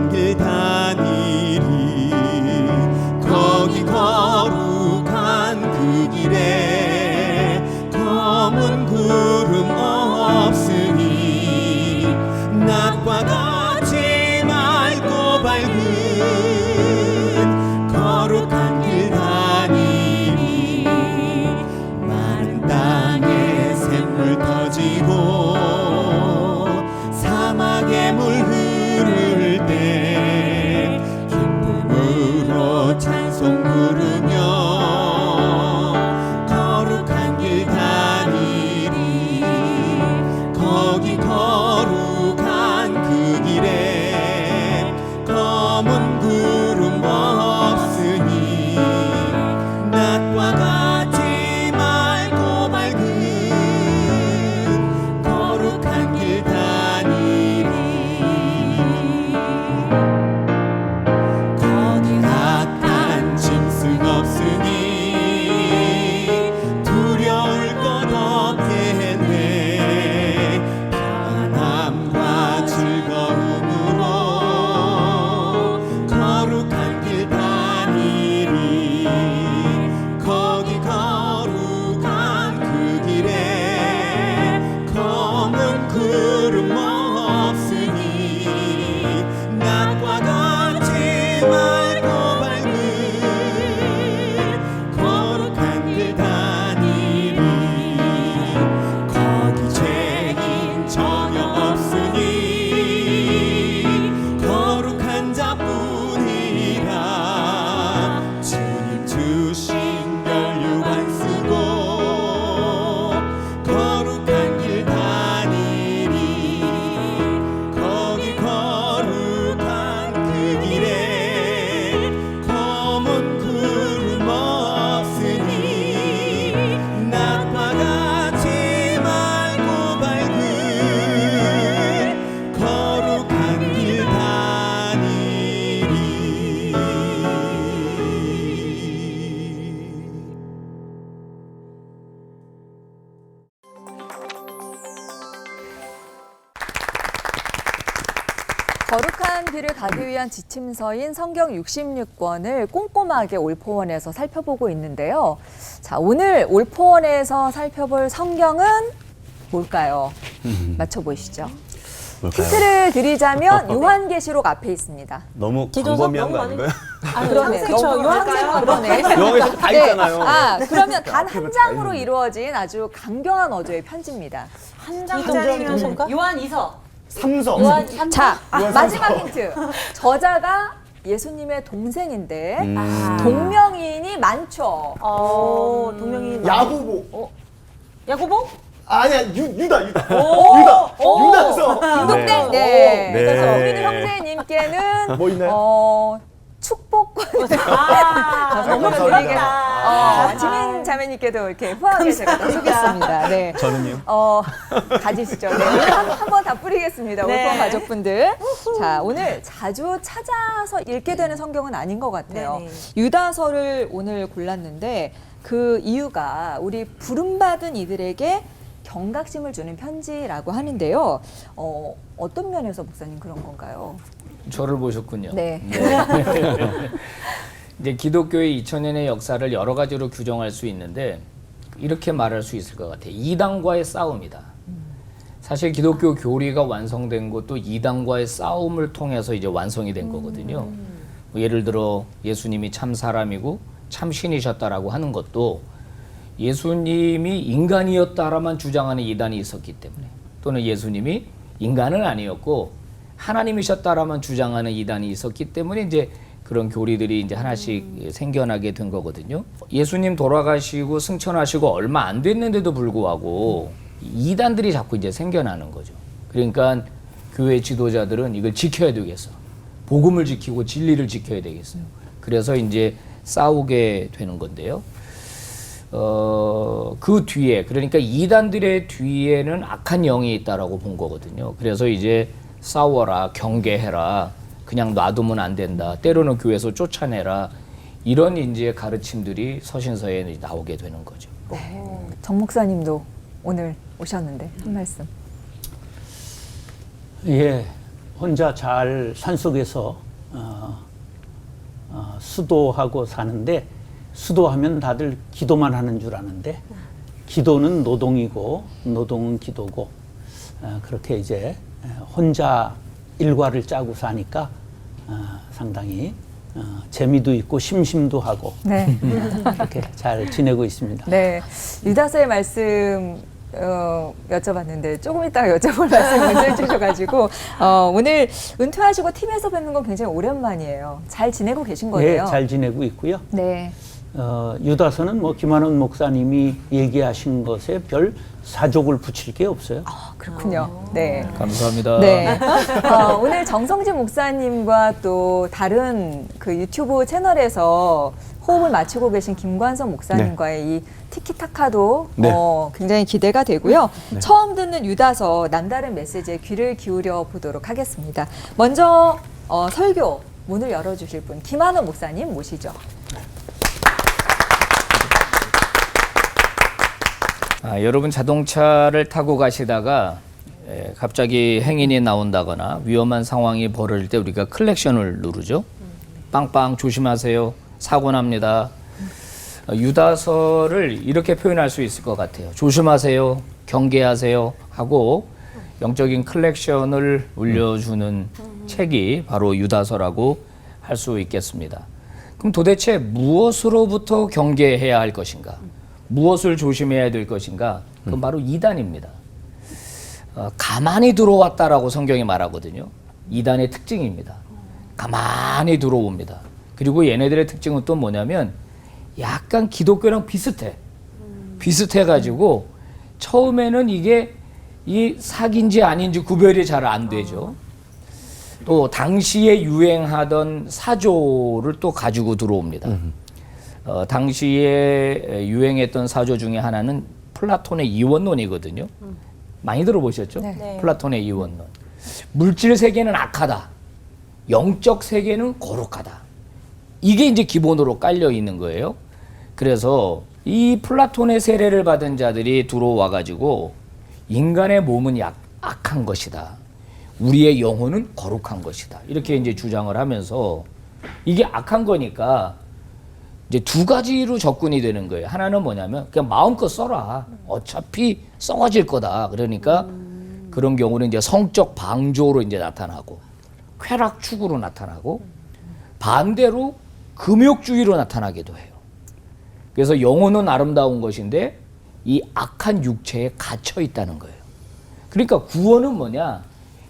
거룩한 길 다니리 거기 거룩한 그 길에 검은 구름 없으니 낮과 같이 맑고 밝은 거룩한 길 다니리 마른 땅에 샘물 터지고 사막에 물 흐를 때 기쁨으로 찬송 부르며 거룩한 길 다니리 거기 거룩한 그 길에 검은 구름 없으니 낮과 같이 맑고 밝은 거룩한 길 다니리 거기 악한 짐승 없으니 두려울 것 없겠네 평안함과 즐거움으로 거룩한 길 다니리 거기 거룩한 그 길에 검은 구름 없으니 낮과 같이 맑고 밝은 거룩한 길 다니리 거기 죄인 전혀 없으니 거룩한 자뿐이라 주님 주신 멸류관 쓰고 거룩한 길 다니리 거기 거룩한 그 길에 검은 구름 없으니 낮과 같이 맑고 밝은 거룩한 길 다니리 거룩한 길을 가기 위한 지침서인 성경 66권을 꼼꼼하게 올포원에서 살펴보고 있는데요. 자, 오늘 올포원에서 살펴볼 성경은 뭘까요? 맞춰보시죠. 뭘까요? 힌트를 드리자면 요한계시록 앞에 있습니다. 너무 기존서 광범위한 거 너무 아닌가요? 그러네. 요한계시록, 요한계시록 그러네. 요한계시록 다 있잖아요. 아, 그러면 단 앞에 한 다 장으로 있는데. 이루어진 아주 강경한 어조의 편지입니다. 한 장이면서인가? 요한 이서. 삼서. 자, 마지막 힌트. 저자가 예수님의 동생인데 동명이인이 많죠. 동명이 야고보. 야고보? 아니야 유다. 유다서. 동생. 네. 그래서 우리는 형제님께는 뭐 있나요? 축복과 선물을 감사합니다. 드리겠습니다. 지민 자매님께도 이렇게 후하게 제가 다 쏘겠습니다. 네. 저는요? 가지시죠. 네. 한번 다 뿌리겠습니다. 네. 올포원 가족분들. 자, 오늘 자주 찾아서 읽게 되는 성경은 아닌 것 같아요. 네네. 유다서를 오늘 골랐는데 그 이유가 우리 부름받은 이들에게 경각심을 주는 편지라고 하는데요. 어떤 면에서 목사님 그런 건가요? 저를 보셨군요. 네. 이제 기독교의 2000년의 역사를 여러 가지로 규정할 수 있는데 이렇게 말할 수 있을 것 같아요. 이단과의 싸움이다. 사실 기독교 교리가 완성된 것도 이단과의 싸움을 통해서 이제 완성이 된 거거든요. 뭐 예를 들어 예수님이 참 사람이고 참 신이셨다라고 하는 것도 예수님이 인간이었다라만 주장하는 이단이 있었기 때문에, 또는 예수님이 인간은 아니었고 하나님이셨다라만 주장하는 이단이 있었기 때문에 이제 그런 교리들이 이제 하나씩 생겨나게 된 거거든요. 예수님 돌아가시고 승천하시고 얼마 안 됐는데도 불구하고 이단들이 자꾸 이제 생겨나는 거죠. 그러니까 교회 지도자들은 이걸 지켜야 되겠어. 복음을 지키고 진리를 지켜야 되겠어요. 그래서 이제 싸우게 되는 건데요. 그 뒤에, 그러니까 이단들의 뒤에는 악한 영이 있다라고 본 거거든요. 그래서 이제 싸워라, 경계해라, 그냥 놔두면 안 된다, 때로는 교회에서 쫓아내라, 이런 이제 가르침들이 서신서에 나오게 되는 거죠. 네. 정 목사님도 오늘 오셨는데 한 말씀. 예, 혼자 잘 산속에서 수도하고 사는데 수도하면 다들 기도만 하는 줄 아는데 기도는 노동이고 노동은 기도고 그렇게 이제 혼자 일과를 짜고 사니까 상당히 재미도 있고 심심도 하고 네. 그렇게 잘 지내고 있습니다. 네. 유다서의 말씀 여쭤봤는데 조금 이따가 여쭤볼 말씀 먼저 해주셔가지고 오늘 은퇴하시고 팀에서 뵙는 건 굉장히 오랜만이에요. 잘 지내고 계신 거예요? 네, 잘 지내고 있고요. 네. 유다서는 뭐 김한원 목사님이 얘기하신 것에 별 사족을 붙일 게 없어요. 그렇군요. 네. 감사합니다. 네. 오늘 정성진 목사님과 또 다른 그 유튜브 채널에서 호흡을 맞추고 계신 김관성 목사님과의 이 티키타카도 네. 굉장히 기대가 되고요. 처음 듣는 유다서 남다른 메시지에 귀를 기울여 보도록 하겠습니다. 먼저 설교 문을 열어주실 분 김한원 목사님 모시죠. 여러분 자동차를 타고 가시다가 갑자기 행인이 나온다거나 위험한 상황이 벌어질 때 우리가 클렉션을 누르죠. 빵빵 조심하세요. 사고 납니다. 유다서를 이렇게 표현할 수 있을 것 같아요. 조심하세요. 경계하세요. 하고 영적인 클렉션을 울려주는 책이 바로 유다서라고 할 수 있겠습니다. 그럼 도대체 무엇으로부터 경계해야 할 것인가? 무엇을 조심해야 될 것인가? 그건 바로 이단입니다. 가만히 들어왔다라고 성경이 말하거든요. 이단의 특징입니다. 가만히 들어옵니다. 그리고 얘네들의 특징은 또 뭐냐면 약간 기독교랑 비슷해. 비슷해가지고 처음에는 이게 이 사기인지 아닌지 구별이 잘 안 되죠. 또 당시에 유행하던 사조를 또 가지고 들어옵니다. 당시에 유행했던 사조 중에 하나는 플라톤의 이원론이거든요. 많이 들어보셨죠? 네. 플라톤의 이원론. 물질 세계는 악하다. 영적 세계는 거룩하다. 이게 이제 기본으로 깔려 있는 거예요. 그래서 이 플라톤의 세례를 받은 자들이 들어와 가지고 인간의 몸은 악한 것이다. 우리의 영혼은 거룩한 것이다. 이렇게 이제 주장을 하면서 이게 악한 거니까 이제 두 가지로 접근이 되는 거예요. 하나는 뭐냐면 그냥 마음껏 써라. 어차피 썩어질 거다. 그러니까 그런 경우는 이제 성적 방조로 이제 나타나고 쾌락 추구로 나타나고 반대로 금욕주의로 나타나기도 해요. 그래서 영혼은 아름다운 것인데 이 악한 육체에 갇혀 있다는 거예요. 그러니까 구원은 뭐냐?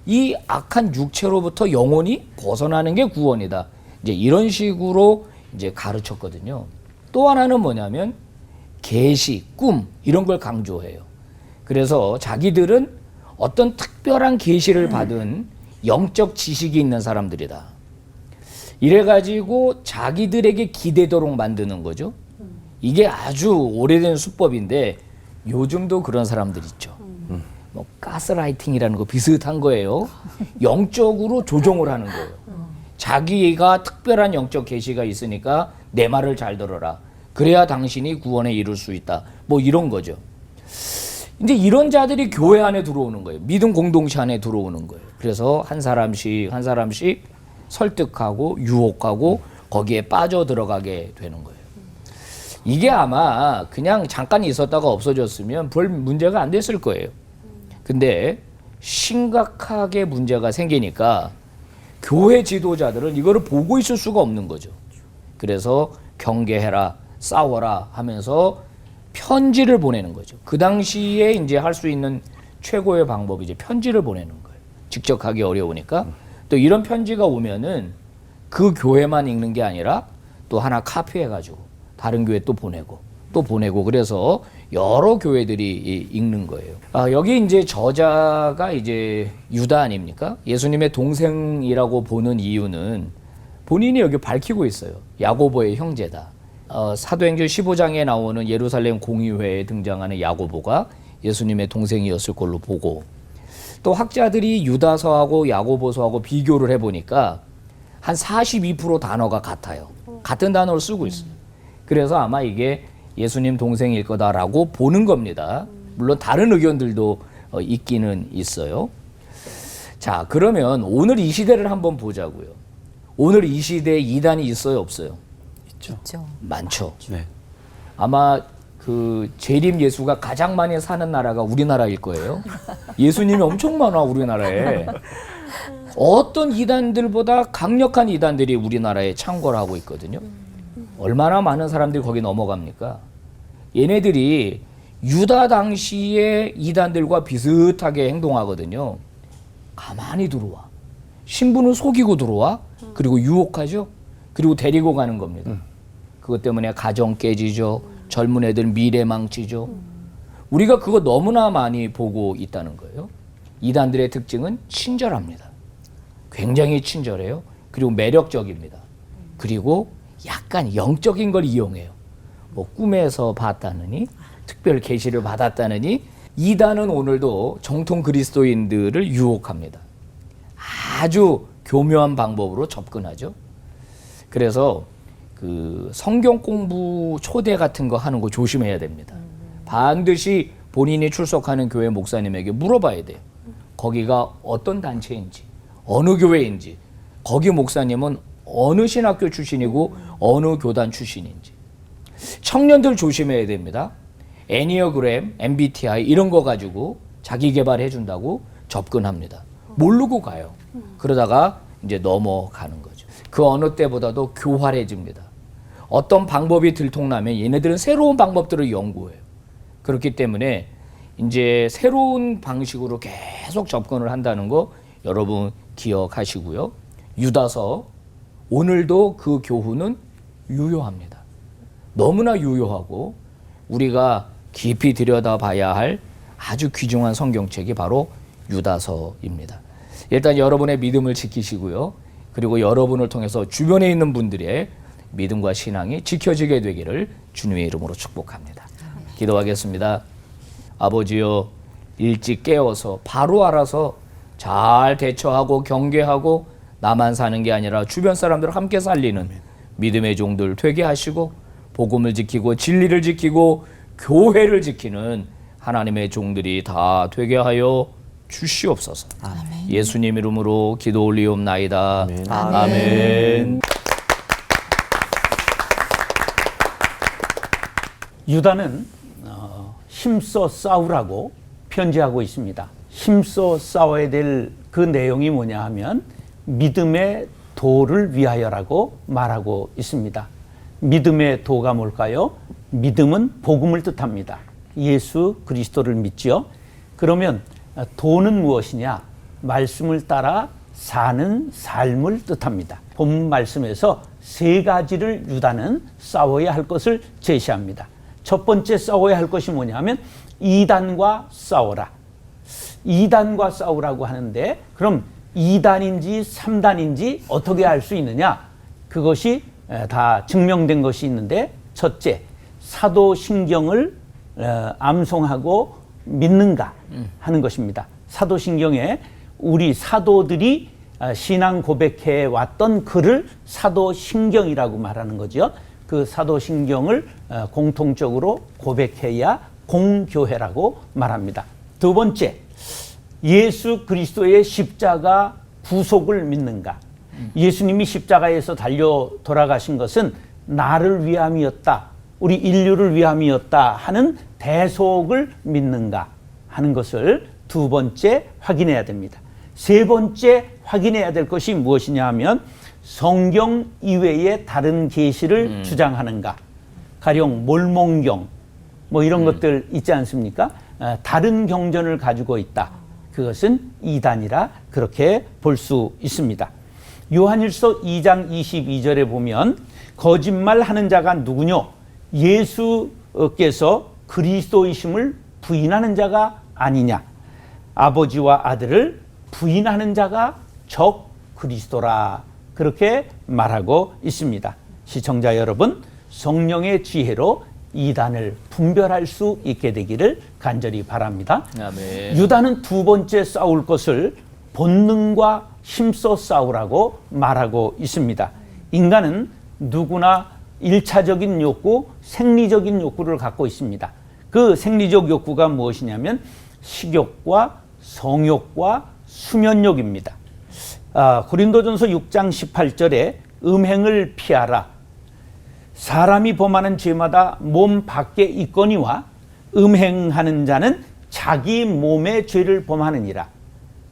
이 악한 육체로부터 영혼이 벗어나는 게 구원이다. 이제 이런 식으로 이제 가르쳤거든요. 또 하나는 뭐냐면 계시, 꿈 이런 걸 강조해요. 그래서 자기들은 어떤 특별한 계시를 받은 영적 지식이 있는 사람들이다. 이래가지고 자기들에게 기대도록 만드는 거죠. 이게 아주 오래된 수법인데 요즘도 그런 사람들 있죠. 뭐 가스라이팅이라는 거 비슷한 거예요. 영적으로 조종을 하는 거예요. 자기가 특별한 영적 계시가 있으니까 내 말을 잘 들어라. 그래야 당신이 구원에 이룰 수 있다. 뭐 이런 거죠. 이제 이런 자들이 교회 안에 들어오는 거예요. 믿음 공동체 안에 들어오는 거예요. 그래서 한 사람씩 한 사람씩 설득하고 유혹하고 거기에 빠져 들어가게 되는 거예요. 이게 아마 그냥 잠깐 있었다가 없어졌으면 별 문제가 안 됐을 거예요. 근데 심각하게 문제가 생기니까 교회 지도자들은 이거를 보고 있을 수가 없는 거죠. 그래서 경계해라, 싸워라 하면서 편지를 보내는 거죠. 그 당시에 이제 할 수 있는 최고의 방법이 이제 편지를 보내는 거예요. 직접 가기 어려우니까. 또 이런 편지가 오면은 그 교회만 읽는 게 아니라 또 하나 카피해가지고 다른 교회 또 보내고 그래서 여러 교회들이 읽는 거예요. 여기 이제 저자가 이제 유다 아닙니까? 예수님의 동생이라고 보는 이유는 본인이 여기 밝히고 있어요. 야고보의 형제다. 사도행전 15장에 나오는 예루살렘 공의회에 등장하는 야고보가 예수님의 동생이었을 걸로 보고 또 학자들이 유다서하고 야고보서하고 비교를 해보니까 한 42% 단어가 같아요. 같은 단어를 쓰고 있어요. 그래서 아마 이게 예수님 동생일 거다라고 보는 겁니다. 물론 다른 의견들도 있기는 있어요. 자, 그러면 오늘 이 시대를 한번 보자고요. 오늘 이 시대에 이단이 있어요, 없어요? 있죠. 많죠. 네. 아마 그 재림 예수가 가장 많이 사는 나라가 우리나라일 거예요. 예수님이 엄청 많아, 우리나라에. 어떤 이단들보다 강력한 이단들이 우리나라에 창궐 하고 있거든요. 얼마나 많은 사람들이 거기 넘어갑니까? 얘네들이 유다 당시의 이단들과 비슷하게 행동하거든요. 가만히 들어와. 신부는 속이고 들어와. 그리고 유혹하죠. 그리고 데리고 가는 겁니다. 그것 때문에 가정 깨지죠. 젊은 애들 미래 망치죠. 우리가 그거 너무나 많이 보고 있다는 거예요. 이단들의 특징은 친절합니다. 굉장히 친절해요. 그리고 매력적입니다. 그리고 약간 영적인 걸 이용해요. 뭐 꿈에서 봤다느니, 특별 계시를 받았다느니, 이단은 오늘도 정통 그리스도인들을 유혹합니다. 아주 교묘한 방법으로 접근하죠. 그래서 그 성경 공부 초대 같은 거 하는 거 조심해야 됩니다. 반드시 본인이 출석하는 교회 목사님에게 물어봐야 돼요. 거기가 어떤 단체인지, 어느 교회인지, 거기 목사님은 어느 신학교 출신이고 어느 교단 출신인지. 청년들 조심해야 됩니다. 애니어그램, MBTI 이런 거 가지고 자기 개발해 준다고 접근합니다. 모르고 가요. 그러다가 이제 넘어가는 거죠. 그 어느 때보다도 교활해집니다. 어떤 방법이 들통나면 얘네들은 새로운 방법들을 연구해요. 그렇기 때문에 이제 새로운 방식으로 계속 접근을 한다는 거 여러분 기억하시고요. 유다서 오늘도 그 교훈은 유효합니다. 너무나 유효하고 우리가 깊이 들여다봐야 할 아주 귀중한 성경책이 바로 유다서입니다. 일단 여러분의 믿음을 지키시고요. 그리고 여러분을 통해서 주변에 있는 분들의 믿음과 신앙이 지켜지게 되기를 주님의 이름으로 축복합니다. 기도하겠습니다. 아버지여, 일찍 깨어서 바로 알아서 잘 대처하고 경계하고 나만 사는 게 아니라 주변 사람들을 함께 살리는 믿음의 종들 되게 하시고 복음을 지키고 진리를 지키고 교회를 지키는 하나님의 종들이 다 되게 하여 주시옵소서. 아멘. 예수님 이름으로 기도 올리옵나이다. 아멘. 아멘. 유다는 힘써 싸우라고 편지하고 있습니다. 힘써 싸워야 될 그 내용이 뭐냐 하면 믿음의 도를 위하여라고 말하고 있습니다. 믿음의 도가 뭘까요? 믿음은 복음을 뜻합니다. 예수 그리스도를 믿죠. 그러면 도는 무엇이냐? 말씀을 따라 사는 삶을 뜻합니다. 본 말씀에서 세 가지를 유다는 싸워야 할 것을 제시합니다. 첫 번째 싸워야 할 것이 뭐냐 하면 이단과 싸워라. 이단과 싸우라고 하는데 그럼 2단인지 3단인지 어떻게 알 수 있느냐? 그것이 다 증명된 것이 있는데 첫째, 사도신경을 암송하고 믿는가 하는 것입니다. 사도신경에 우리 사도들이 신앙 고백해 왔던 글을 사도신경이라고 말하는 거죠. 그 사도신경을 공통적으로 고백해야 공교회라고 말합니다. 두 번째, 예수 그리스도의 십자가 부속을 믿는가? 예수님이 십자가에서 달려 돌아가신 것은 나를 위함이었다, 우리 인류를 위함이었다 하는 대속을 믿는가 하는 것을 두 번째 확인해야 됩니다. 세 번째 확인해야 될 것이 무엇이냐 하면 성경 이외의 다른 계시를 주장하는가. 가령 몰몬경 뭐 이런 것들 있지 않습니까? 다른 경전을 가지고 있다. 그것은 이단이라 그렇게 볼 수 있습니다. 요한일서 2장 22절에 보면 거짓말하는 자가 누구뇨? 예수께서 그리스도이심을 부인하는 자가 아니냐? 아버지와 아들을 부인하는 자가 적 그리스도라. 그렇게 말하고 있습니다. 시청자 여러분, 성령의 지혜로 이단을 분별할 수 있게 되기를 간절히 바랍니다. 아멘. 유다는 두 번째 싸울 것을 본능과 힘써 싸우라고 말하고 있습니다. 인간은 누구나 1차적인 욕구, 생리적인 욕구를 갖고 있습니다. 그 생리적 욕구가 무엇이냐면 식욕과 성욕과 수면욕입니다. 고린도전서 6장 18절에 음행을 피하라. 사람이 범하는 죄마다 몸 밖에 있거니와 음행하는 자는 자기 몸의 죄를 범하느니라.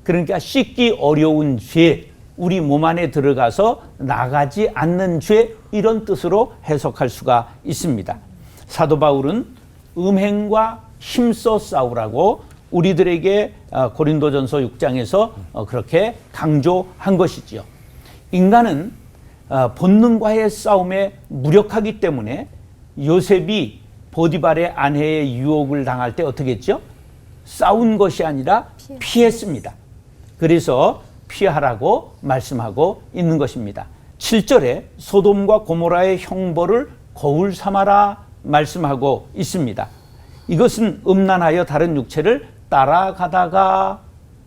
그러니까 씻기 어려운 죄, 우리 몸 안에 들어가서 나가지 않는 죄, 이런 뜻으로 해석할 수가 있습니다. 사도 바울은 음행과 힘써 싸우라고 우리들에게 고린도전서 6장에서 그렇게 강조한 것이지요. 인간은 본능과의 싸움에 무력하기 때문에 요셉이 보디발의 아내의 유혹을 당할 때 어떻게 했죠? 싸운 것이 아니라 피했습니다. 그래서 피하라고 말씀하고 있는 것입니다. 7절에 소돔과 고모라의 형벌을 거울 삼아라 말씀하고 있습니다. 이것은 음란하여 다른 육체를 따라가다가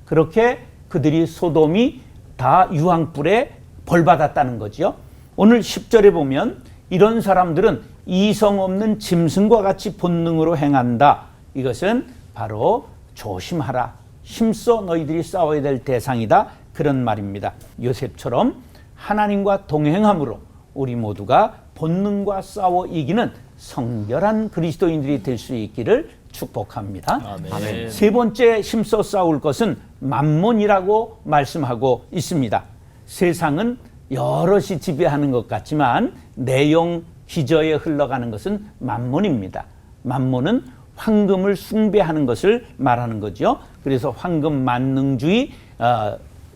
그렇게 그들이 소돔이 다 유황불에 벌받았다는 거죠. 오늘 10절에 보면 이런 사람들은 이성 없는 짐승과 같이 본능으로 행한다. 이것은 바로 조심하라. 힘써 너희들이 싸워야 될 대상이다. 그런 말입니다. 요셉처럼 하나님과 동행함으로 우리 모두가 본능과 싸워 이기는 성결한 그리스도인들이 될 수 있기를 축복합니다. 아멘. 세 번째 힘써 싸울 것은 만몬이라고 말씀하고 있습니다. 세상은 여럿이 지배하는 것 같지만 내용 기저에 흘러가는 것은 만몬입니다. 만몬은 황금을 숭배하는 것을 말하는 거죠. 그래서 황금 만능주의,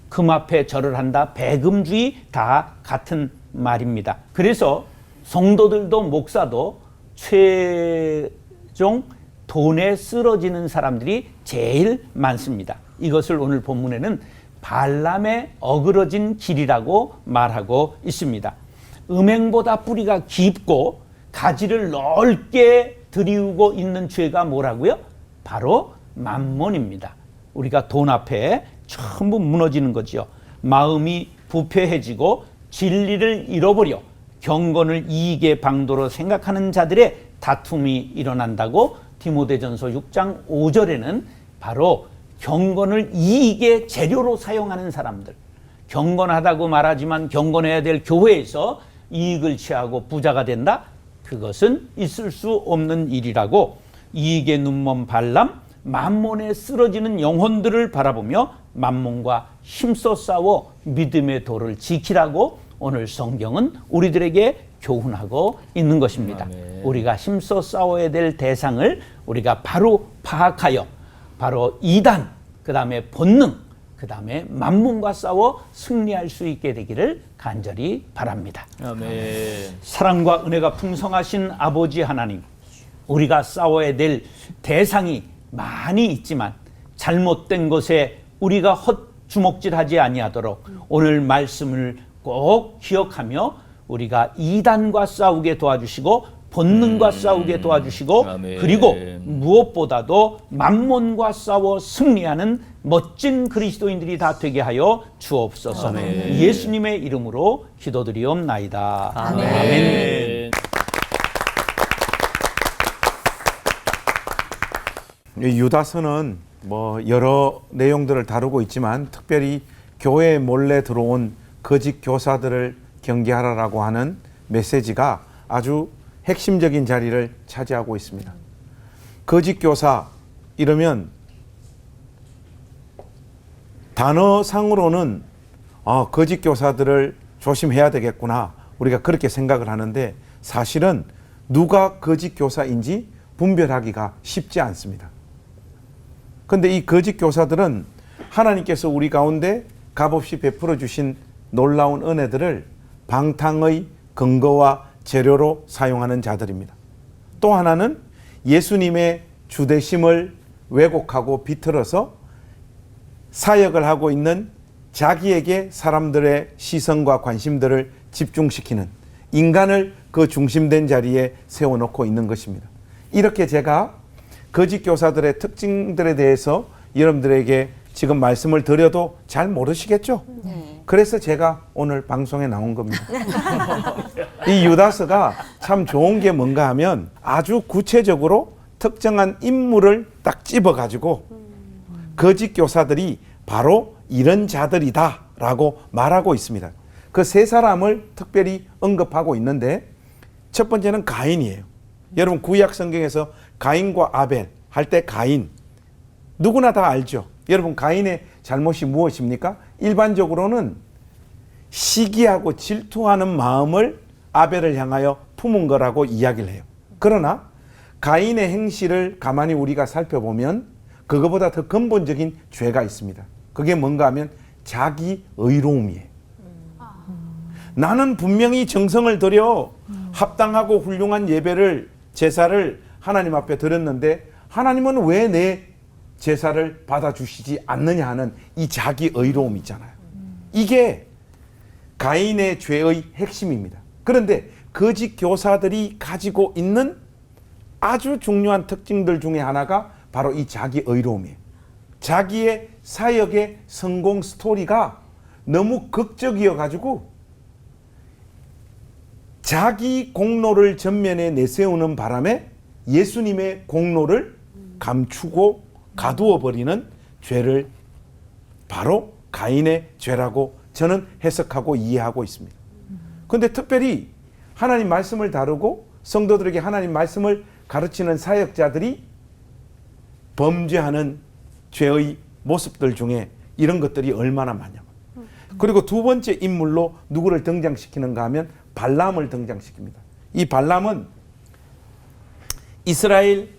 금 앞에 절을 한다, 배금주의 다 같은 말입니다. 그래서 성도들도 목사도 최종 돈에 쓰러지는 사람들이 제일 많습니다. 이것을 오늘 본문에는 발람의 어그러진 길이라고 말하고 있습니다. 음행보다 뿌리가 깊고 가지를 넓게 들이우고 있는 죄가 뭐라고요? 바로 만몬입니다. 우리가 돈 앞에 전부 무너지는 거죠. 마음이 부패해지고 진리를 잃어버려 경건을 이익의 방도로 생각하는 자들의 다툼이 일어난다고 디모데전서 6장 5절에는 바로 경건을 이익의 재료로 사용하는 사람들, 경건하다고 말하지만 경건해야 될 교회에서 이익을 취하고 부자가 된다? 그것은 있을 수 없는 일이라고 이익의 눈먼 발람, 만몬에 쓰러지는 영혼들을 바라보며 만몬과 힘써 싸워 믿음의 도를 지키라고 오늘 성경은 우리들에게 교훈하고 있는 것입니다. 아멘. 우리가 힘써 싸워야 될 대상을 우리가 바로 파악하여 바로 이단, 그 다음에 본능, 그 다음에 만몬과 싸워 승리할 수 있게 되기를 간절히 바랍니다. 아멘. 사랑과 은혜가 풍성하신 아버지 하나님, 우리가 싸워야 될 대상이 많이 있지만 잘못된 것에 우리가 헛주먹질하지 아니하도록 오늘 말씀을 꼭 기억하며 우리가 이단과 싸우게 도와주시고 본능과 싸우게 도와주시고 아멘. 그리고 무엇보다도 만몬과 싸워 승리하는 멋진 그리스도인들이 다 되게 하여 주옵소서. 아멘. 예수님의 이름으로 기도드리옵나이다. 아멘. 이 유다서는 뭐 여러 내용들을 다루고 있지만 특별히 교회에 몰래 들어온 거짓 교사들을 경계하라라고 하는 메시지가 아주 핵심적인 자리를 차지하고 있습니다. 거짓 교사 이러면 단어상으로는 거짓 교사들을 조심해야 되겠구나 우리가 그렇게 생각을 하는데 사실은 누가 거짓 교사인지 분별하기가 쉽지 않습니다. 그런데 이 거짓 교사들은 하나님께서 우리 가운데 값없이 베풀어 주신 놀라운 은혜들을 방탕의 근거와 재료로 사용하는 자들입니다. 또 하나는 예수님의 주되심을 왜곡하고 비틀어서 사역을 하고 있는 자기에게 사람들의 시선과 관심들을 집중시키는 인간을 그 중심된 자리에 세워놓고 있는 것입니다. 이렇게 제가 거짓 교사들의 특징들에 대해서 여러분들에게 지금 말씀을 드려도 잘 모르시겠죠? 그래서 제가 오늘 방송에 나온 겁니다. 이 유다서가 참 좋은 게 뭔가 하면 아주 구체적으로 특정한 인물을 딱 집어가지고 거짓 교사들이 바로 이런 자들이다라고 말하고 있습니다. 그 세 사람을 특별히 언급하고 있는데 첫 번째는 가인이에요. 여러분 구약 성경에서 가인과 아벨 할 때 가인 누구나 다 알죠. 여러분 가인의 잘못이 무엇입니까? 일반적으로는 시기하고 질투하는 마음을 아벨을 향하여 품은 거라고 이야기를 해요. 그러나 가인의 행실을 가만히 우리가 살펴보면 그거보다 더 근본적인 죄가 있습니다. 그게 뭔가 하면 자기 의로움이에요. 나는 분명히 정성을 들여 합당하고 훌륭한 예배를 제사를 하나님 앞에 드렸는데 하나님은 왜 내 제사를 받아주시지 않느냐 하는 이 자기 의로움 있잖아요. 이게 가인의 죄의 핵심입니다. 그런데 거짓 교사들이 가지고 있는 아주 중요한 특징들 중에 하나가 바로 이 자기 의로움이에요. 자기의 사역의 성공 스토리가 너무 극적이어 가지고 자기 공로를 전면에 내세우는 바람에 예수님의 공로를 감추고 가두어 버리는 죄를 바로 가인의 죄라고 저는 해석하고 이해하고 있습니다. 그런데 특별히 하나님 말씀을 다루고 성도들에게 하나님 말씀을 가르치는 사역자들이 범죄하는 죄의 모습들 중에 이런 것들이 얼마나 많냐. 그리고 두 번째 인물로 누구를 등장시키는가 하면 발람을 등장시킵니다. 이 발람은 이스라엘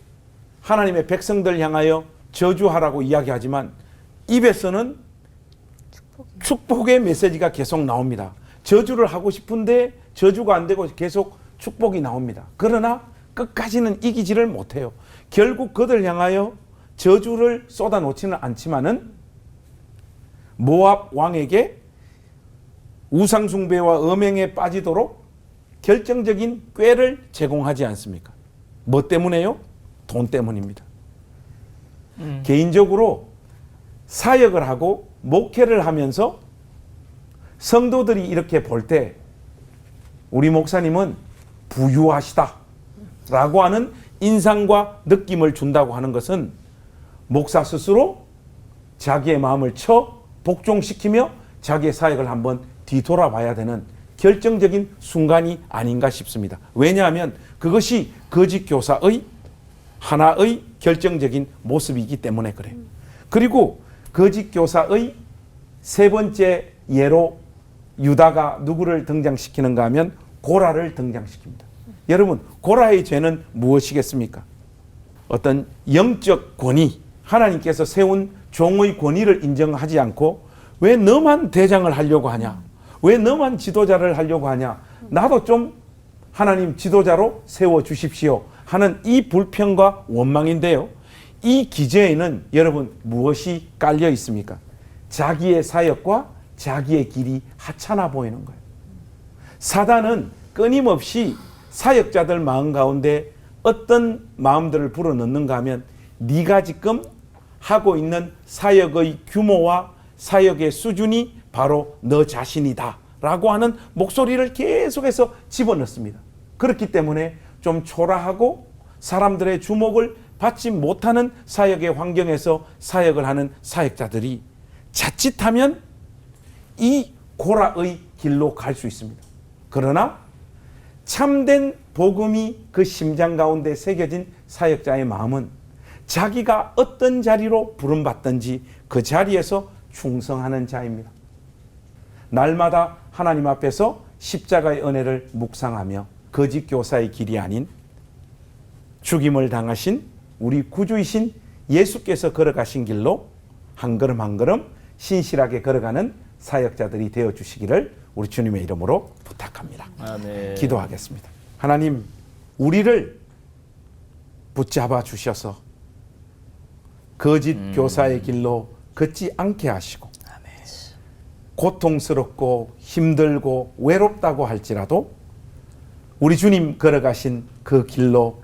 하나님의 백성들 향하여 저주하라고 이야기하지만 입에서는 축복의 메시지가 계속 나옵니다. 저주를 하고 싶은데 저주가 안 되고 계속 축복이 나옵니다. 그러나 끝까지는 이기지를 못해요. 결국 그들 향하여 저주를 쏟아놓지는 않지만은 모압 왕에게 우상숭배와 음행에 빠지도록 결정적인 꾀를 제공하지 않습니까? 뭐 때문에요? 돈 때문입니다. 개인적으로 사역을 하고 목회를 하면서 성도들이 이렇게 볼 때 우리 목사님은 부유하시다 라고 하는 인상과 느낌을 준다고 하는 것은 목사 스스로 자기의 마음을 복종시키며 자기의 사역을 한번 뒤돌아봐야 되는 결정적인 순간이 아닌가 싶습니다. 왜냐하면 그것이 거짓 교사의 하나의 결정적인 모습이기 때문에 그래요. 그리고 거짓 교사의 세 번째 예로 유다가 누구를 등장시키는가 하면 고라를 등장시킵니다. 여러분 고라의 죄는 무엇이겠습니까? 어떤 영적 권위, 하나님께서 세운 종의 권위를 인정하지 않고 왜 너만 대장을 하려고 하냐? 왜 너만 지도자를 하려고 하냐? 나도 좀 하나님 지도자로 세워주십시오 하는 이 불평과 원망인데요. 이 기저에는 여러분 무엇이 깔려 있습니까? 자기의 사역과 자기의 길이 하찮아 보이는 거예요. 사단은 끊임없이 사역자들 마음 가운데 어떤 마음들을 불어넣는가 하면 네가 지금 하고 있는 사역의 규모와 사역의 수준이 바로 너 자신이다 라고 하는 목소리를 계속해서 집어넣습니다. 그렇기 때문에 좀 초라하고 사람들의 주목을 받지 못하는 사역의 환경에서 사역을 하는 사역자들이 자칫하면 이 고라의 길로 갈 수 있습니다. 그러나 참된 복음이 그 심장 가운데 새겨진 사역자의 마음은 자기가 어떤 자리로 부름받든지 그 자리에서 충성하는 자입니다. 날마다 하나님 앞에서 십자가의 은혜를 묵상하며 거짓 교사의 길이 아닌 죽임을 당하신 우리 구주이신 예수께서 걸어가신 길로 한 걸음 한 걸음 신실하게 걸어가는 사역자들이 되어주시기를 우리 주님의 이름으로 부탁합니다. 아멘. 기도하겠습니다. 하나님, 우리를 붙잡아 주셔서 거짓 교사의 길로 걷지 않게 하시고 고통스럽고 힘들고 외롭다고 할지라도 우리 주님 걸어가신 그 길로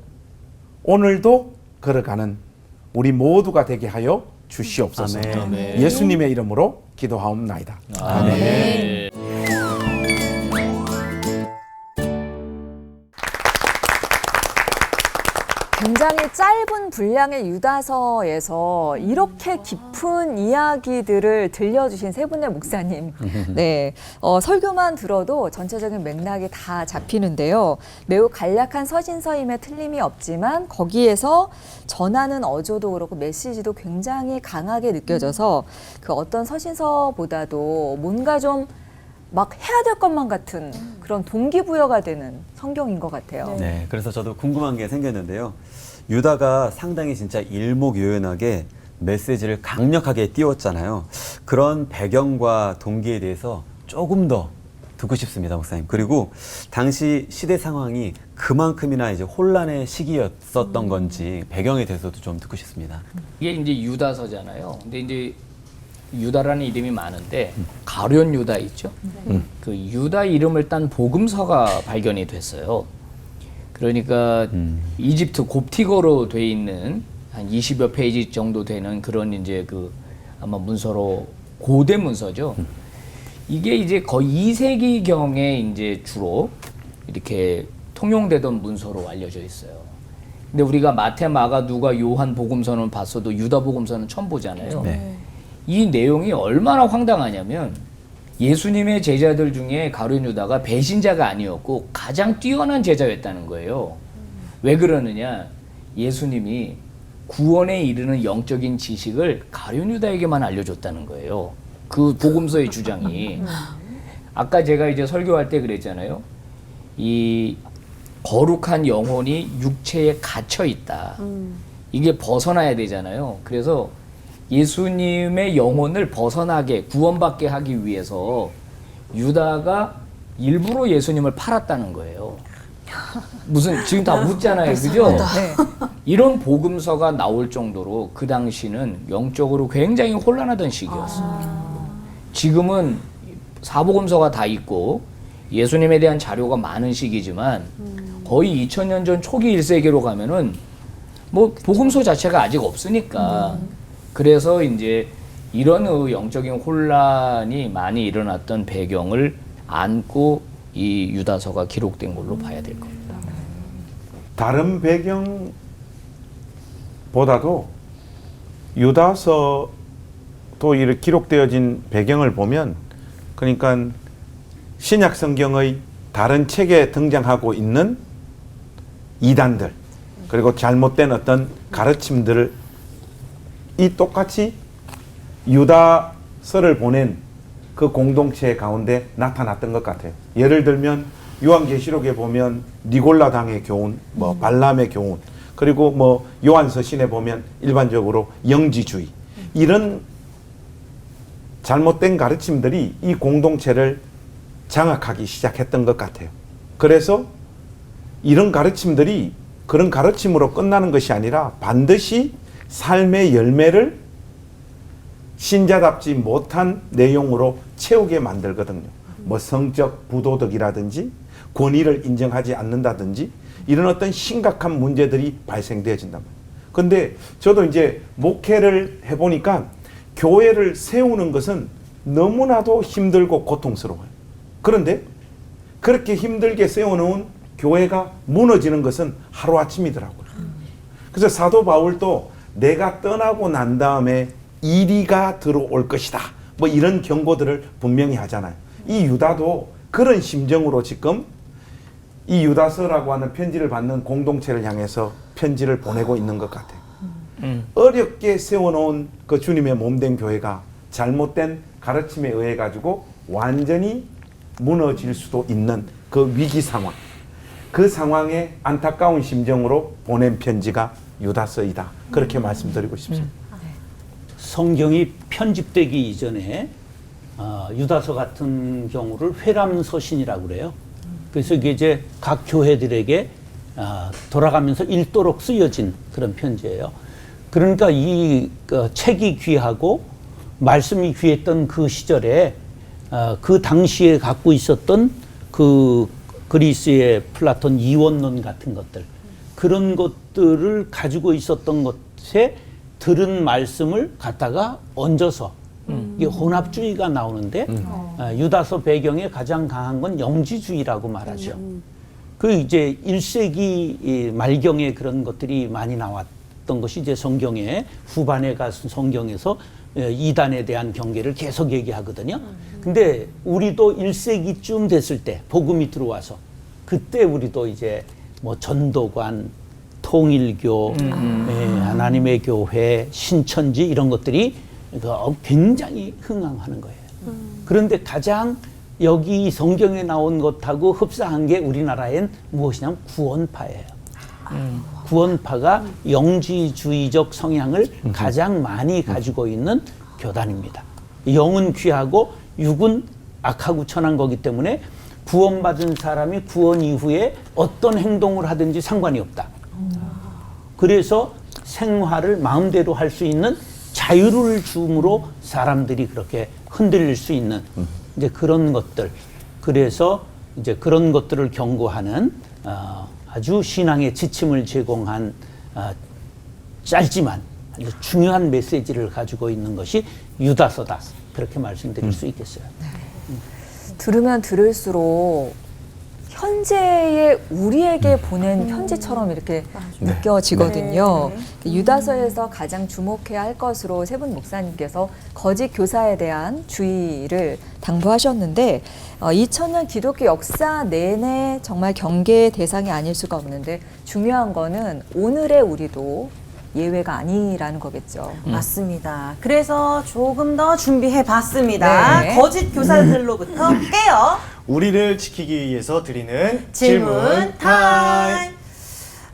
오늘도 걸어가는 우리 모두가 되게 하여 주시옵소서. 아멘. 예수님의 이름으로 기도하옵나이다. 아멘. 굉장히 짧은 분량의 유다서에서 이렇게 깊은 이야기들을 들려주신 세 분의 목사님. 네, 설교만 들어도 전체적인 맥락이 다 잡히는데요. 매우 간략한 서신서임에 틀림이 없지만 거기에서 전하는 어조도 그렇고 메시지도 굉장히 강하게 느껴져서 그 어떤 서신서보다도 뭔가 좀 막 해야 될 것만 같은 그런 동기부여가 되는 성경인 것 같아요. 네, 그래서 저도 궁금한 게 생겼는데요. 유다가 상당히 진짜 일목요연하게 메시지를 강력하게 띄웠잖아요. 그런 배경과 동기에 대해서 조금 더 듣고 싶습니다, 목사님. 그리고 당시 시대 상황이 그만큼이나 이제 혼란의 시기였었던 건지 배경에 대해서도 좀 듣고 싶습니다. 이게 이제 유다서잖아요. 근데 이제 유다라는 이름이 많은데 가룟 유다 있죠. 그 유다 이름을 딴 복음서가 발견이 됐어요. 그러니까 이집트 곱티거로 돼 있는 한 20여 페이지 정도 되는 그런 이제 그 아마 문서로 고대 문서죠. 이게 이제 거의 2세기 경에 이제 주로 이렇게 통용되던 문서로 알려져 있어요. 근데 우리가 마태, 마가, 누가, 요한 복음서는 봤어도 유다 복음서는 처음 보잖아요. 네. 이 내용이 얼마나 황당하냐면 예수님의 제자들 중에 가룟 유다가 배신자가 아니었고 가장 뛰어난 제자였다는 거예요. 왜 그러느냐? 예수님이 구원에 이르는 영적인 지식을 가룟 유다에게만 알려줬다는 거예요. 그 복음서의 주장이. 아까 제가 이제 설교할 때 그랬잖아요. 이 거룩한 영혼이 육체에 갇혀 있다. 이게 벗어나야 되잖아요. 그래서 예수님의 영혼을 벗어나게 구원받게 하기 위해서 유다가 일부러 예수님을 팔았다는 거예요. 무슨 지금 다 웃잖아요, 그죠? 네. 이런 복음서가 나올 정도로 그 당시는 영적으로 굉장히 혼란하던 시기였어요. 지금은 사복음서가 다 있고 예수님에 대한 자료가 많은 시기지만 거의 2000년 전 초기 1세기로 가면은 뭐 복음서 자체가 아직 없으니까 그래서 이제 이런 영적인 혼란이 많이 일어났던 배경을 안고 이 유다서가 기록된 걸로 봐야 될 겁니다. 다른 배경보다도 유다서도 이렇게 기록되어진 배경을 보면 그러니까 신약 성경의 다른 책에 등장하고 있는 이단들 그리고 잘못된 어떤 가르침들을 이 똑같이 유다서를 보낸 그 공동체 가운데 나타났던 것 같아요. 예를 들면 요한계시록에 보면 니골라당의 교훈, 뭐 발람의 교훈, 그리고 뭐 요한서신에 보면 일반적으로 영지주의 이런 잘못된 가르침들이 이 공동체를 장악하기 시작했던 것 같아요. 그래서 이런 가르침들이 그런 가르침으로 끝나는 것이 아니라 반드시 삶의 열매를 신자답지 못한 내용으로 채우게 만들거든요. 뭐 성적 부도덕이라든지 권위를 인정하지 않는다든지 이런 어떤 심각한 문제들이 발생되어진단 말이에요. 근데 저도 이제 목회를 해보니까 교회를 세우는 것은 너무나도 힘들고 고통스러워요. 그런데 그렇게 힘들게 세워놓은 교회가 무너지는 것은 하루아침이더라고요. 그래서 사도 바울도 내가 떠나고 난 다음에 이리가 들어올 것이다. 뭐 이런 경고들을 분명히 하잖아요. 이 유다도 그런 심정으로 지금 이 유다서라고 하는 편지를 받는 공동체를 향해서 편지를 보내고 있는 것 같아요. 어렵게 세워놓은 그 주님의 몸된 교회가 잘못된 가르침에 의해 가지고 완전히 무너질 수도 있는 그 위기 상황. 그 상황에 안타까운 심정으로 보낸 편지가 유다서이다. 그렇게 말씀드리고 싶습니다. 성경이 편집되기 이전에 유다서 같은 경우를 회람서신이라고 그래요. 그래서 이게 이제 각 교회들에게 돌아가면서 읽도록 쓰여진 그런 편지예요. 그러니까 이 책이 귀하고 말씀이 귀했던 그 시절에 그 당시에 갖고 있었던 그 그리스의 플라톤 이원론 같은 것들 그런 것들을 가지고 있었던 것에 들은 말씀을 갖다가 얹어서 이게 혼합주의가 나오는데 유다서 배경에 가장 강한 건 영지주의라고 말하죠. 그 이제 1세기 말경에 그런 것들이 많이 나왔던 것이 이제 성경에 후반에 가서 성경에서 이단에 대한 경계를 계속 얘기하거든요. 근데 우리도 1세기쯤 됐을 때 복음이 들어와서 그때 우리도 이제 뭐 전도관, 통일교, 하나님의 교회, 신천지 이런 것들이 굉장히 흥황하는 거예요. 그런데 가장 여기 성경에 나온 것하고 흡사한 게 우리나라엔 무엇이냐면 구원파예요. 구원파가 영지주의적 성향을 가장 많이 가지고 있는 교단입니다. 영은 귀하고 육은 악하고 천한 거기 때문에 구원받은 사람이 구원 이후에 어떤 행동을 하든지 상관이 없다. 그래서 생활을 마음대로 할 수 있는 자유를 줌으로 사람들이 그렇게 흔들릴 수 있는 이제 그런 것들. 그래서 이제 그런 것들을 경고하는 아주 신앙의 지침을 제공한 짧지만 아주 중요한 메시지를 가지고 있는 것이 유다서다. 그렇게 말씀드릴 수 있겠어요. 들으면 들을수록 현재의 우리에게 보낸 편지처럼 이렇게 느껴지거든요. 유다서에서 가장 주목해야 할 것으로 세 분 목사님께서 거짓 교사에 대한 주의를 당부하셨는데 2000년 기독교 역사 내내 정말 경계의 대상이 아닐 수가 없는데 중요한 거는 오늘의 우리도 예외가 아니라는 거겠죠. 맞습니다. 그래서 조금 더 준비해 봤습니다. 네. 거짓 교사들로부터 깨어 우리를 지키기 위해서 드리는 질문 타임.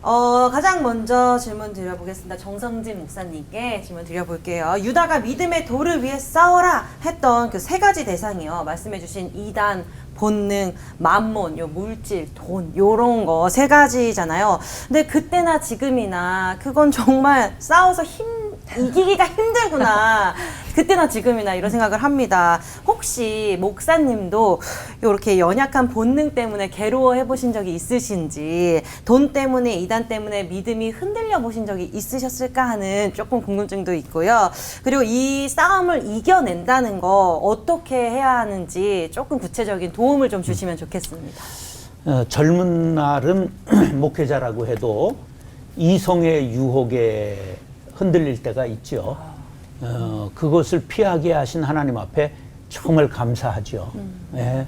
가장 먼저 질문 드려보겠습니다. 정성진 목사님께 질문 드려볼게요. 유다가 믿음의 도를 위해 싸워라 했던 그 세 가지 대상이요. 말씀해주신 이단, 본능, 만몬, 요 물질, 돈 요런 거 세 가지잖아요. 근데 그때나 지금이나 그건 정말 싸워서 이기기가 힘들구나. 그때나 지금이나 이런 생각을 합니다. 혹시 목사님도 이렇게 연약한 본능 때문에 괴로워해 보신 적이 있으신지, 돈 때문에, 이단 때문에 믿음이 흔들려 보신 적이 있으셨을까 하는 조금 궁금증도 있고요. 그리고 이 싸움을 이겨낸다는 거 어떻게 해야 하는지 조금 구체적인 도움을 좀 주시면 좋겠습니다. 젊은 날은 목회자라고 해도 이성의 유혹에 흔들릴 때가 있죠. 그것을 피하게 하신 하나님 앞에 정말 감사하죠. 예.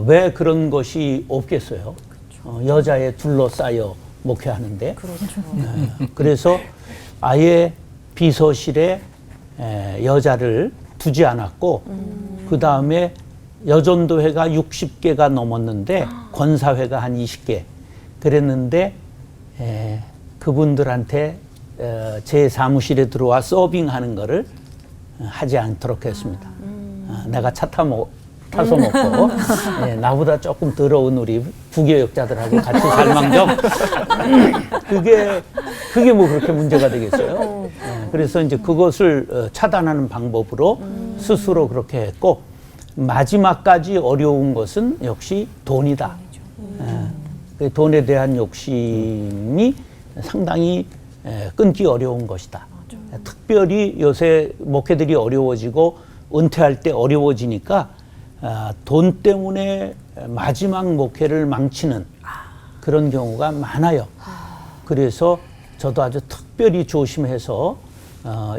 왜 그런 것이 없겠어요? 여자에 둘러싸여 목회하는데. 그래서 아예 비서실에 여자를 두지 않았고 그 다음에 여전도회가 60개가 넘었는데 권사회가 한 20개 그랬는데 그분들한테 제 사무실에 들어와 서빙하는 거를 하지 않도록 했습니다. 내가 차 타서 먹고 나보다 조금 더러운 우리 부교역자들하고 같이 살망정 그게 뭐 그렇게 문제가 되겠어요. 그래서 이제 그것을 차단하는 방법으로 스스로 그렇게 했고 마지막까지 어려운 것은 역시 돈이다. 그 돈에 대한 욕심이 상당히 끊기 어려운 것이다. 특별히 요새 목회들이 어려워지고 은퇴할 때 어려워지니까 돈 때문에 마지막 목회를 망치는 그런 경우가 많아요. 그래서 저도 아주 특별히 조심해서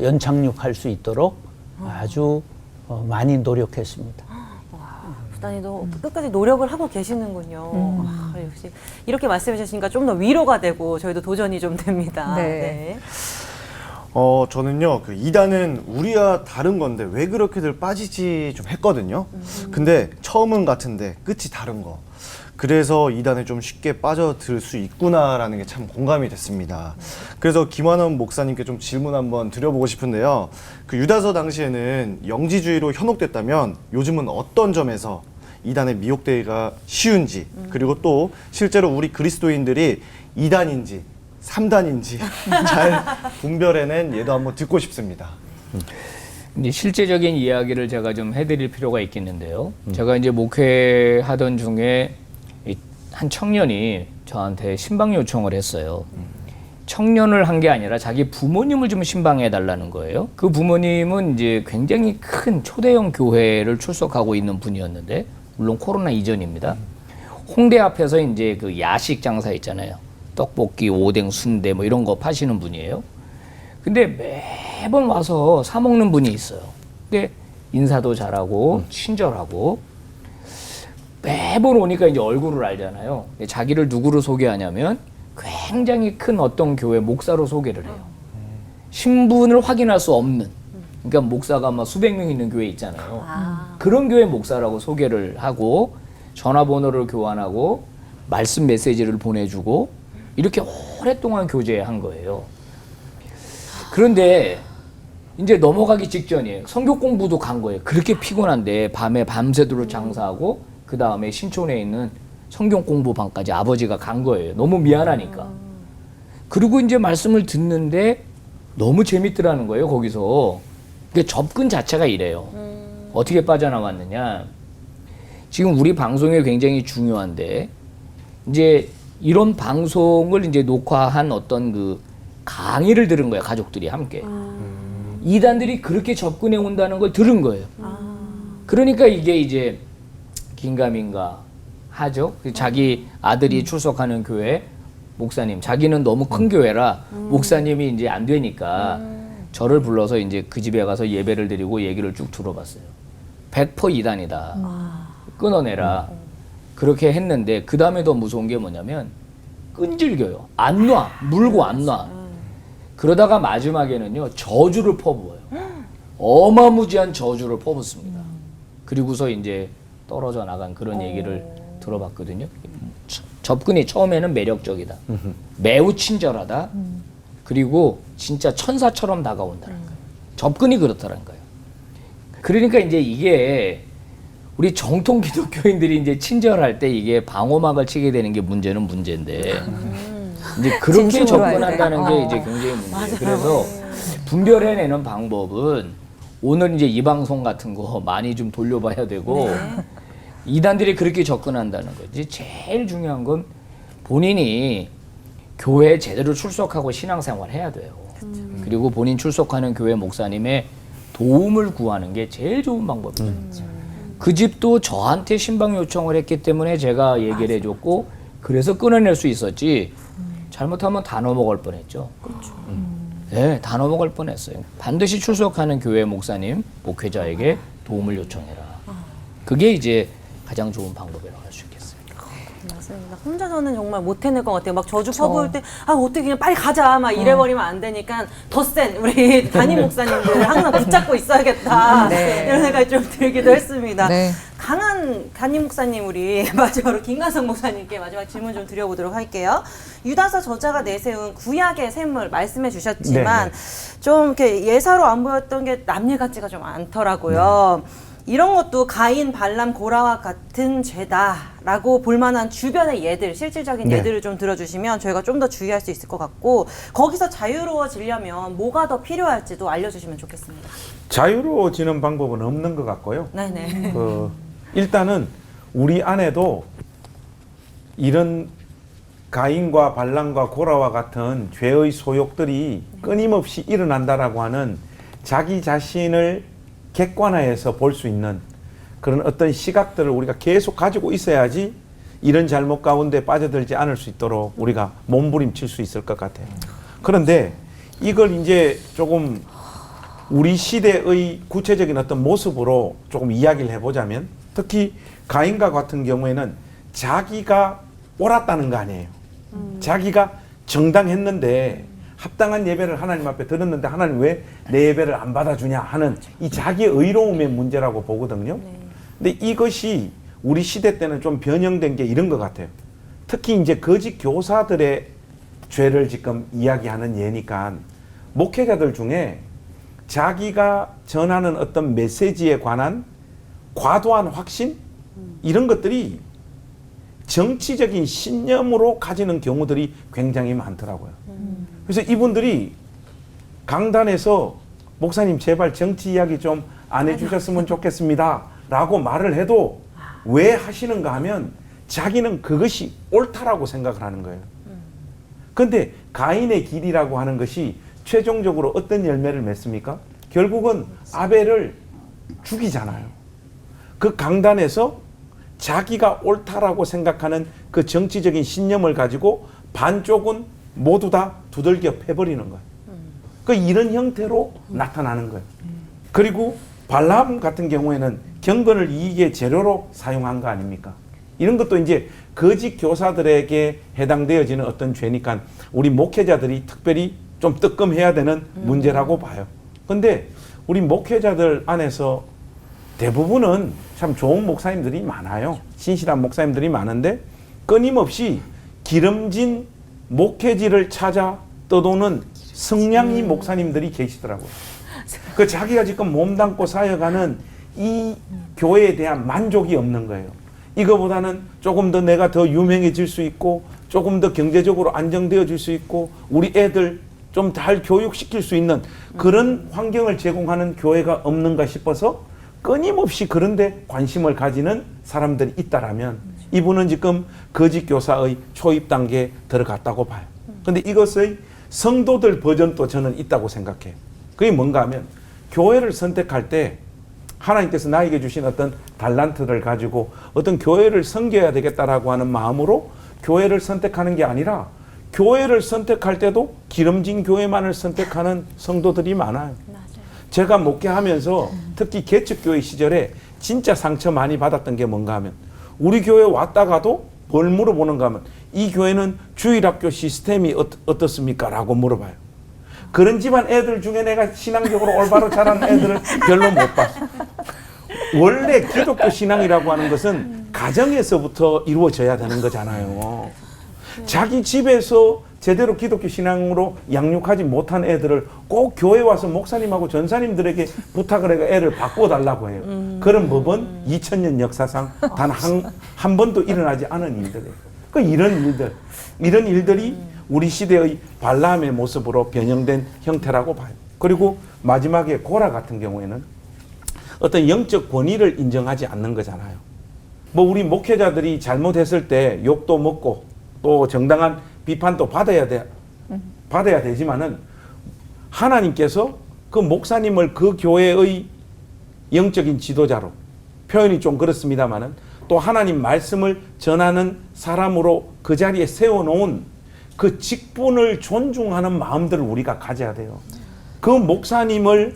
연착륙할 수 있도록 아주 많이 노력했습니다. 부단히도 끝까지 노력을 하고 계시는군요. 역시 이렇게 말씀해 주시니까 좀 더 위로가 되고 저희도 도전이 좀 됩니다. 네. 저는요, 그 이단은 우리와 다른 건데 왜 그렇게들 빠지지 좀 했거든요. 근데 처음은 같은데 끝이 다른 거. 그래서 이단에 좀 쉽게 빠져들 수 있구나라는 게 참 공감이 됐습니다. 그래서 김환원 목사님께 좀 질문 한번 드려보고 싶은데요. 그 유다서 당시에는 영지주의로 현혹됐다면 요즘은 어떤 점에서 이단에 미혹되기가 쉬운지, 그리고 또 실제로 우리 그리스도인들이 2단인지 3단인지 잘 분별해낸 예도 한번 듣고 싶습니다. 이제 실제적인 이야기를 제가 좀 해드릴 필요가 있겠는데요. 제가 이제 목회하던 중에 한 청년이 저한테 신방 요청을 했어요. 청년을 한 게 아니라 자기 부모님을 좀 신방해 달라는 거예요. 그 부모님은 이제 굉장히 큰 초대형 교회를 출석하고 있는 분이었는데, 물론 코로나 이전입니다. 홍대 앞에서 이제 그 야식 장사 있잖아요. 떡볶이, 오뎅, 순대 뭐 이런 거 파시는 분이에요. 근데 매번 와서 사 먹는 분이 있어요. 근데 인사도 잘하고 친절하고 매번 오니까 이제 얼굴을 알잖아요. 근데 자기를 누구로 소개하냐면 굉장히 큰 어떤 교회 목사로 소개를 해요. 신분을 확인할 수 없는. 그러니까 목사가 막 수백 명 있는 교회 있잖아요. 그런 교회 목사라고 소개를 하고 전화번호를 교환하고 말씀 메시지를 보내주고 이렇게 오랫동안 교제한 거예요. 그런데 이제 넘어가기 직전이에요. 성경 공부도 간 거예요. 그렇게 피곤한데 밤에 밤새도록 장사하고 그 다음에 신촌에 있는 성경 공부방까지 아버지가 간 거예요. 너무 미안하니까. 그리고 이제 말씀을 듣는데 너무 재밌더라는 거예요. 거기서. 그러니까 접근 자체가 이래요. 어떻게 빠져나왔느냐. 지금 우리 방송이 굉장히 중요한데 이제 이런 방송을 이제 녹화한 어떤 그 강의를 들은 거예요. 가족들이 함께. 이단들이 그렇게 접근해 온다는 걸 들은 거예요. 그러니까 이게 이제 긴가민가 하죠. 자기 아들이 출석하는 교회 목사님, 자기는 너무 큰 교회라 목사님이 이제 안 되니까 저를 불러서 이제 그 집에 가서 예배를 드리고 얘기를 쭉 들어봤어요. 100% 이단이다. 끊어내라. 그렇게 했는데 그 다음에 더 무서운 게 뭐냐면 끈질겨요. 안 놔. 물고 안 놔. 그러다가 마지막에는요 저주를 퍼부어요. 어마무지한 저주를 퍼붓습니다. 그리고서 이제 떨어져 나간 그런 얘기를 들어봤거든요. 접근이 처음에는 매력적이다. 매우 친절하다. 그리고 진짜 천사처럼 다가온다는 거예요. 접근이 그렇다는 거예요. 그러니까 이제 이게 우리 정통 기독교인들이 이제 친절할 때 이게 방어막을 치게 되는 게 문제인데 이제 그렇게 진심으로 접근한다는 알아요. 게 이제 굉장히 문제예요. 그래서 분별해내는 방법은 오늘 이제 이 방송 같은 거 많이 좀 돌려봐야 되고 이단들이 그렇게 접근한다는 거지. 제일 중요한 건 본인이 교회에 제대로 출석하고 신앙생활 해야 돼요. 그리고 본인 출석하는 교회 목사님의 도움을 구하는 게 제일 좋은 방법입니다. 그 집도 저한테 신방 요청을 했기 때문에 제가 얘기를 해줬고 그래서 끊어낼 수 있었지 잘못하면 다 넘어갈 뻔했죠. 그렇죠. 네, 다 넘어갈 뻔했어요. 반드시 출석하는 교회 목사님, 목회자에게 도움을 요청해라. 그게 이제 가장 좋은 방법이라고 할 수 있겠어요. 맞습니다. 혼자서는 정말 못 해낼 것 같아요. 막 저주 퍼부을 때, 어떻게 그냥 빨리 가자. 막 이래버리면 안 되니까 더 센 우리 담임 목사님들 항상 붙잡고 있어야겠다. 네. 이런 생각이 좀 들기도 했습니다. 네. 강한 담임 목사님 우리 마지막으로 김관성 목사님께 마지막 질문 좀 드려보도록 할게요. 유다서 저자가 내세운 구약의 샘물 말씀해 주셨지만 좀 이렇게 예사로 안 보였던 게 남일 같지가 좀 않더라고요. 이런 것도 가인, 발람, 고라와 같은 죄다라고 볼만한 주변의 예들, 실질적인 예들을 좀 들어주시면 저희가 좀 더 주의할 수 있을 것 같고 거기서 자유로워지려면 뭐가 더 필요할지도 알려주시면 좋겠습니다. 자유로워지는 방법은 없는 것 같고요. 네네. 일단은 우리 안에도 이런 가인과 발람과 고라와 같은 죄의 소욕들이 끊임없이 일어난다라고 하는 자기 자신을 객관화해서 볼 수 있는 그런 어떤 시각들을 우리가 계속 가지고 있어야지 이런 잘못 가운데 빠져들지 않을 수 있도록 우리가 몸부림칠 수 있을 것 같아요. 그런데 이걸 이제 조금 우리 시대의 구체적인 어떤 모습으로 조금 이야기를 해보자면 특히 가인과 같은 경우에는 자기가 옳았다는 거 아니에요. 자기가 정당했는데 합당한 예배를 하나님 앞에 드렸는데 하나님 왜 내 예배를 안 받아주냐 하는 이 자기 의로움의 문제라고 보거든요. 근데 이것이 우리 시대 때는 좀 변형된 게 이런 것 같아요. 특히 이제 거짓 교사들의 죄를 지금 이야기하는 예니까 목회자들 중에 자기가 전하는 어떤 메시지에 관한 과도한 확신 이런 것들이 정치적인 신념으로 가지는 경우들이 굉장히 많더라고요. 그래서 이분들이 강단에서 목사님 제발 정치 이야기 좀 안 해주셨으면 좋겠습니다 라고 말을 해도 왜 하시는가 하면 자기는 그것이 옳다라고 생각을 하는 거예요. 그런데 가인의 길이라고 하는 것이 최종적으로 어떤 열매를 맺습니까? 결국은 아벨을 죽이잖아요. 그 강단에서 자기가 옳다라고 생각하는 그 정치적인 신념을 가지고 반쪽은 모두 다 두들겨 패버리는 거예요. 그 이런 형태로 나타나는 거예요. 그리고 발람 같은 경우에는 경건을 이익의 재료로 사용한 거 아닙니까? 이런 것도 이제 거짓 교사들에게 해당되어지는 어떤 죄니까 우리 목회자들이 특별히 좀 뜨끔해야 되는 문제라고 봐요. 근데 우리 목회자들 안에서 대부분은 참 좋은 목사님들이 많아요. 신실한 목사님들이 많은데 끊임없이 기름진 목회지를 찾아 떠도는 성냥이 목사님들이 계시더라고요. 그 자기가 지금 몸담고 사역하는 이 교회에 대한 만족이 없는 거예요. 이거보다는 조금 더 내가 더 유명해질 수 있고 조금 더 경제적으로 안정되어질 수 있고 우리 애들 좀 잘 교육시킬 수 있는 그런 환경을 제공하는 교회가 없는가 싶어서 끊임없이 그런 데 관심을 가지는 사람들이 있다라면 이분은 지금 거짓 교사의 초입 단계에 들어갔다고 봐요. 근데 이것의 성도들 버전도 저는 있다고 생각해요. 그게 뭔가 하면 교회를 선택할 때 하나님께서 나에게 주신 어떤 달란트를 가지고 어떤 교회를 섬겨야 되겠다라고 하는 마음으로 교회를 선택하는 게 아니라 교회를 선택할 때도 기름진 교회만을 선택하는 성도들이 많아요. 제가 목회하면서 특히 개척교회 시절에 진짜 상처 많이 받았던 게 뭔가 하면 우리 교회 왔다가도 뭘 물어보는가 하면 이 교회는 주일학교 시스템이 어떻습니까? 라고 물어봐요. 그런 집안 애들 중에 내가 신앙적으로 올바로 자란 애들을 별로 못 봤어. 원래 기독교 신앙이라고 하는 것은 가정에서부터 이루어져야 되는 거잖아요. 자기 집에서 제대로 기독교 신앙으로 양육하지 못한 애들을 꼭 교회 와서 목사님하고 전사님들에게 부탁을 해가 애를 바꿔달라고 해요. 그런 법은 2000년 역사상 단 한 번도 일어나지 않은 일들이에요. 그 이런 일들이 우리 시대의 발람의 모습으로 변형된 형태라고 봐요. 그리고 마지막에 고라 같은 경우에는 어떤 영적 권위를 인정하지 않는 거잖아요. 뭐 우리 목회자들이 잘못했을 때 욕도 먹고 또 정당한 비판도 받아야 되지만은 하나님께서 그 목사님을 그 교회의 영적인 지도자로 표현이 좀 그렇습니다만은 또 하나님 말씀을 전하는 사람으로 그 자리에 세워놓은 그 직분을 존중하는 마음들을 우리가 가져야 돼요. 그 목사님을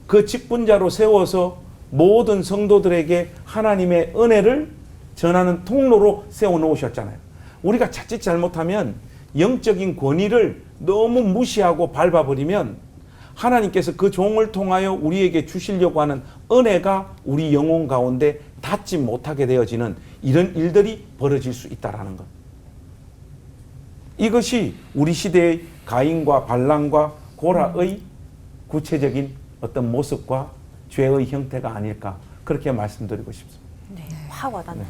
그 직분자로 세워서 모든 성도들에게 하나님의 은혜를 전하는 통로로 세워놓으셨잖아요. 우리가 자칫 잘못하면 영적인 권위를 너무 무시하고 밟아버리면 하나님께서 그 종을 통하여 우리에게 주시려고 하는 은혜가 우리 영혼 가운데 닿지 못하게 되어지는 이런 일들이 벌어질 수 있다는 것. 이것이 우리 시대의 가인과 발람과 고라의 구체적인 어떤 모습과 죄의 형태가 아닐까 그렇게 말씀드리고 싶습니다. 확 와닿네요.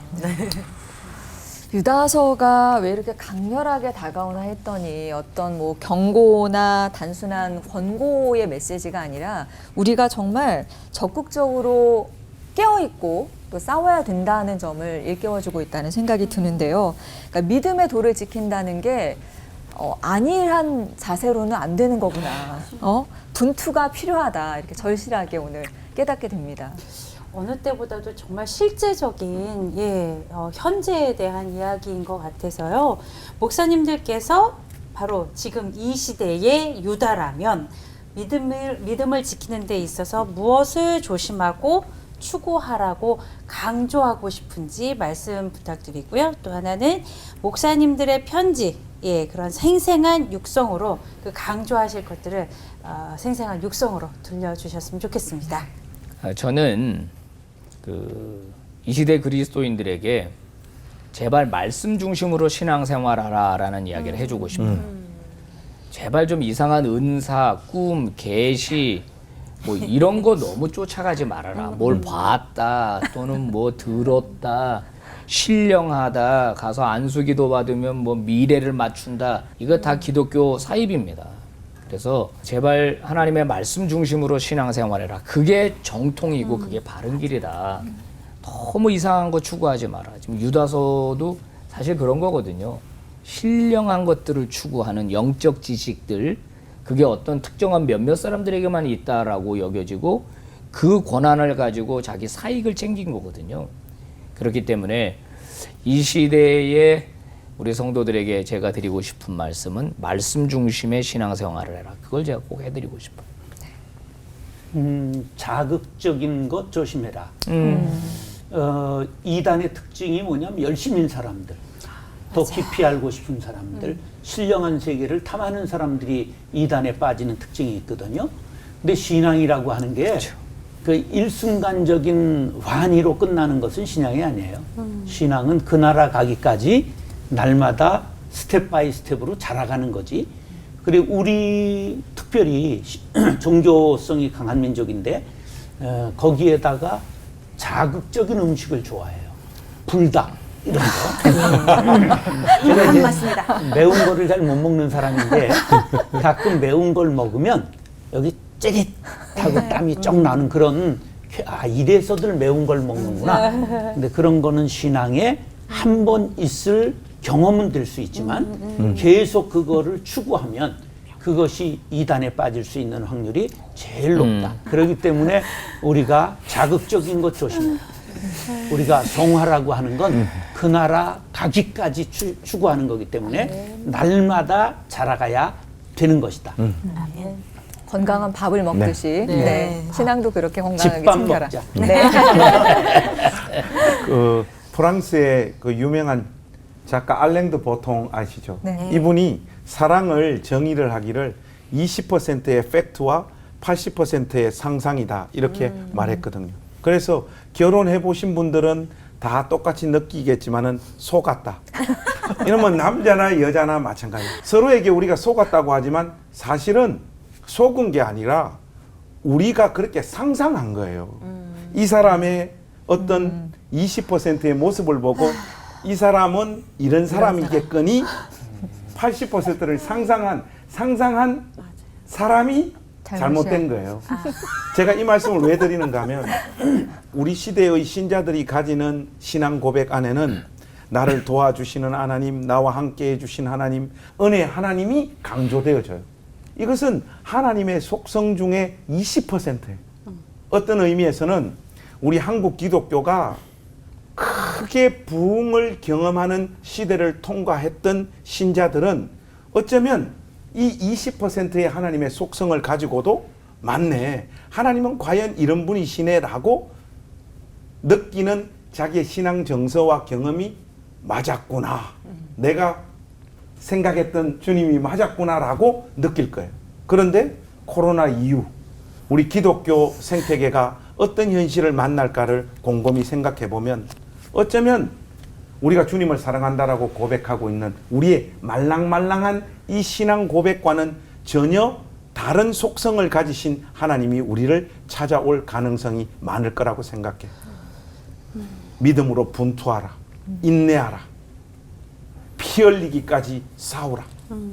유다서가 왜 이렇게 강렬하게 다가오나 했더니 어떤 뭐 경고나 단순한 권고의 메시지가 아니라 우리가 정말 적극적으로 깨어있고 또 싸워야 된다는 점을 일깨워주고 있다는 생각이 드는데요. 그러니까 믿음의 도를 지킨다는 게 안일한 자세로는 안 되는 거구나. 분투가 필요하다. 이렇게 절실하게 오늘 깨닫게 됩니다. 어느 때보다도 정말 실제적인 현재에 대한 이야기인 것 같아서요. 목사님들께서 바로 지금 이 시대의 유다라면 믿음을 지키는 데 있어서 무엇을 조심하고 추구하라고 강조하고 싶은지 말씀 부탁드리고요. 또 하나는 목사님들의 편지, 그런 생생한 육성으로 그 강조하실 것들을 생생한 육성으로 들려주셨으면 좋겠습니다. 저는 이 시대 그리스도인들에게 제발 말씀 중심으로 신앙생활하라라는 이야기를 해주고 싶어요. 제발 좀 이상한 은사, 꿈, 계시 뭐 이런 거 너무 쫓아가지 말아라. 뭘 봤다 또는 뭐 들었다, 신령하다, 가서 안수기도 받으면 뭐 미래를 맞춘다. 이거 다 기독교 사입입니다. 그래서 제발 하나님의 말씀 중심으로 신앙생활해라. 그게 정통이고 그게 바른 길이다. 너무 이상한 거 추구하지 마라. 지금 유다서도 사실 그런 거거든요. 신령한 것들을 추구하는 영적 지식들, 그게 어떤 특정한 몇몇 사람들에게만 있다라고 여겨지고 그 권한을 가지고 자기 사익을 챙긴 거거든요. 그렇기 때문에 이 시대에 우리 성도들에게 제가 드리고 싶은 말씀은 말씀 중심의 신앙생활을 해라. 그걸 제가 꼭 해드리고 싶어요. 자극적인 것 조심해라. 이단의 특징이 뭐냐면 열심인 사람들, 더 깊이 알고 싶은 사람들, 신령한 세계를 탐하는 사람들이 이단에 빠지는 특징이 있거든요. 근데 신앙이라고 하는 게 그 일순간적인 환희로 끝나는 것은 신앙이 아니에요. 신앙은 그 나라 가기까지 날마다 스텝 바이 스텝으로 자라가는 거지. 그리고 우리 특별히 종교성이 강한 민족인데 거기에다가 자극적인 음식을 좋아해요. 불닭 이런 거. 제가 이제 맞습니다. 매운 거를 잘 못 먹는 사람인데 가끔 매운 걸 먹으면 여기 찌릿하고 땀이 쩍 나는 그런, 이래서들 매운 걸 먹는구나. 근데 그런 거는 신앙에 한 번 있을 경험은 될 수 있지만 계속 그거를 추구하면 그것이 이단에 빠질 수 있는 확률이 제일 높다. 그렇기 때문에 우리가 자극적인 것 조심해요. 우리가 성화라고 하는 건 그 나라 가기까지 추구하는 거기 때문에 날마다 자라가야 되는 것이다. 건강한 밥을 먹듯이 네. 신앙도 그렇게 건강하게 집밥 챙겨라. 먹자. 네. 그 프랑스의 그 유명한 작가 알랭 드 보통 아시죠? 네. 이분이 사랑을 정의를 하기를 20%의 팩트와 80%의 상상이다 이렇게 말했거든요. 그래서 결혼해 보신 분들은 다 똑같이 느끼겠지만은 속았다. 이러면 남자나 여자나 마찬가지예요. 서로에게 우리가 속았다고 하지만 사실은 속은 게 아니라 우리가 그렇게 상상한 거예요. 이 사람의 어떤 20%의 모습을 보고 이 사람은 이런 사람이겠거니 80%를 상상한 사람이 잘못된 거예요. 제가 이 말씀을 왜 드리는가 하면 우리 시대의 신자들이 가지는 신앙 고백 안에는 나를 도와주시는 하나님, 나와 함께 해주신 하나님, 은혜 하나님이 강조되어져요. 이것은 하나님의 속성 중에 20%예요. 어떤 의미에서는 우리 한국 기독교가 크게 부흥을 경험하는 시대를 통과했던 신자들은 어쩌면 이 20%의 하나님의 속성을 가지고도 맞네, 하나님은 과연 이런 분이시네라고 느끼는 자기의 신앙 정서와 경험이 맞았구나, 내가 생각했던 주님이 맞았구나라고 느낄 거예요. 그런데 코로나 이후 우리 기독교 생태계가 어떤 현실을 만날까를 곰곰이 생각해 보면 어쩌면 우리가 주님을 사랑한다라고 고백하고 있는 우리의 말랑말랑한 이 신앙 고백과는 전혀 다른 속성을 가지신 하나님이 우리를 찾아올 가능성이 많을 거라고 생각해요. 믿음으로 분투하라, 인내하라, 피 흘리기까지 싸우라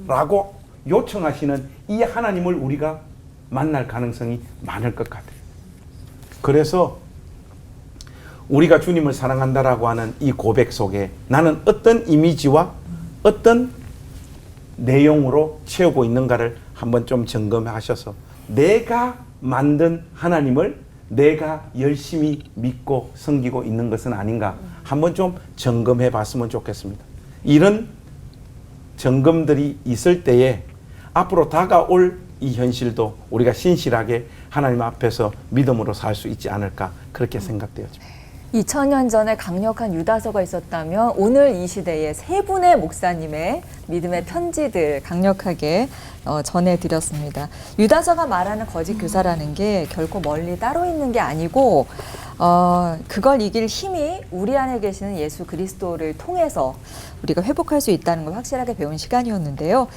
라고 요청하시는 이 하나님을 우리가 만날 가능성이 많을 것 같아요. 그래서 우리가 주님을 사랑한다라고 하는 이 고백 속에 나는 어떤 이미지와 어떤 내용으로 채우고 있는가를 한번 좀 점검하셔서 내가 만든 하나님을 내가 열심히 믿고 섬기고 있는 것은 아닌가 한번 좀 점검해 봤으면 좋겠습니다. 이런 점검들이 있을 때에 앞으로 다가올 이 현실도 우리가 신실하게 하나님 앞에서 믿음으로 살 수 있지 않을까 그렇게 생각되어집니다. 2000년 전에 강력한 유다서가 있었다면 오늘 이 시대에 세 분의 목사님의 믿음의 편지들 강력하게 전해드렸습니다. 유다서가 말하는 거짓 교사라는 게 결코 멀리 따로 있는 게 아니고 그걸 이길 힘이 우리 안에 계시는 예수 그리스도를 통해서 우리가 회복할 수 있다는 걸 확실하게 배운 시간이었는데요.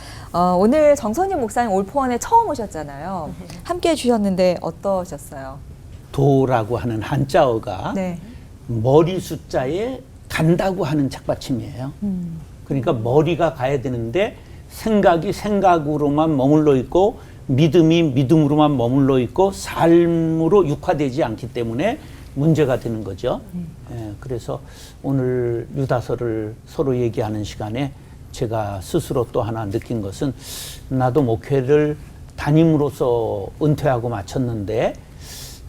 오늘 정선임 목사님 올포원에 처음 오셨잖아요. 함께해 주셨는데 어떠셨어요? 도라고 하는 한자어가 네. 머리 숫자에 간다고 하는 책받침이에요. 그러니까 머리가 가야 되는데 생각이 생각으로만 머물러 있고 믿음이 믿음으로만 머물러 있고 삶으로 육화되지 않기 때문에 문제가 되는 거죠. 그래서 오늘 유다서를 서로 얘기하는 시간에 제가 스스로 또 하나 느낀 것은 나도 목회를 담임으로서 은퇴하고 마쳤는데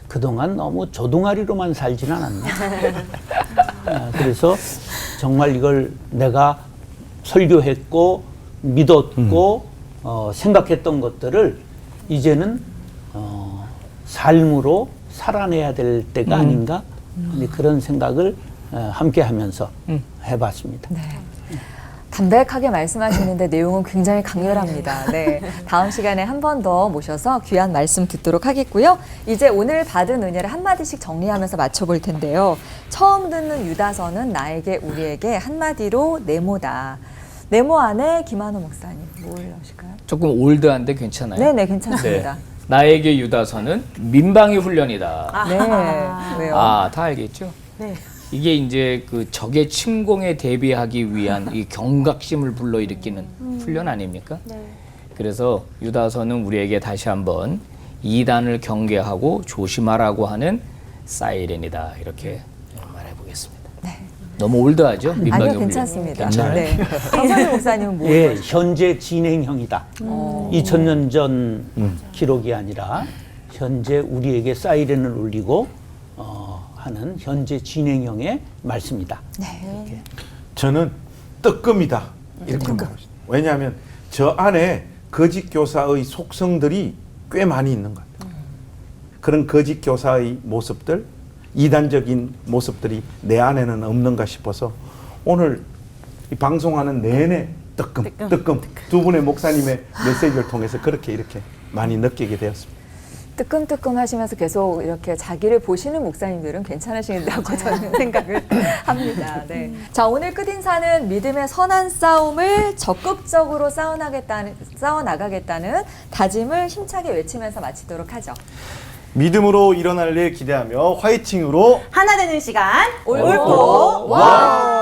그동안 너무 조동아리로만 살진 않았나. 그래서 정말 이걸 내가 설교했고 믿었고 생각했던 것들을 이제는 삶으로 살아내야 될 때가 아닌가 그런 생각을 함께 하면서 해봤습니다. 네. 담백하게 말씀하시는데 내용은 굉장히 강렬합니다. 네. 다음 시간에 한 번 더 모셔서 귀한 말씀 듣도록 하겠고요. 이제 오늘 받은 은혜를 한마디씩 정리하면서 맞춰볼 텐데요. 처음 듣는 유다서는 나에게 우리에게 한마디로 네모다. 네모 안에 김한호 목사님 뭘 넣으실까요? 조금 올드한데 괜찮아요? 네네 괜찮습니다. 나에게 유다서는 민방위 훈련이다. 네. 왜요? 다 알겠죠? 네. 이게 이제 그 적의 침공에 대비하기 위한 이 경각심을 불러일으키는 훈련 아닙니까? 네. 그래서 유다서는 우리에게 다시 한번 이단을 경계하고 조심하라고 하는 사이렌이다. 이렇게 말해 보겠습니다. 너무 올드하죠? 민방위 아니요 훈련. 괜찮습니다. 괜찮아요? 네. 정선희 목사님은 뭐? 예, 현재 진행형이다. 2000년 전 기록이 아니라 현재 우리에게 사이렌을 울리고 하는 현재 진행형의 말씀이다. 네. 저는 뜨끔이다 이렇게 말합니다. 왜냐하면 저 안에 거짓 교사의 속성들이 꽤 많이 있는 것 같아요. 그런 거짓 교사의 모습들, 이단적인 모습들이 내 안에는 없는가 싶어서 오늘 이 방송하는 내내 뜨끔 두 분의 목사님의 메시지를 통해서 그렇게 이렇게 많이 느끼게 되었습니다. 뜨끔뜨끔 하시면서 계속 이렇게 자기를 보시는 목사님들은 괜찮으시다고 저는 생각을 합니다. 네. 자, 오늘 끝인사는 믿음의 선한 싸움을 적극적으로 싸워나가겠다는 다짐을 힘차게 외치면서 마치도록 하죠. 믿음으로 일어날 일 기대하며 화이팅으로 하나 되는 시간 옳고 와!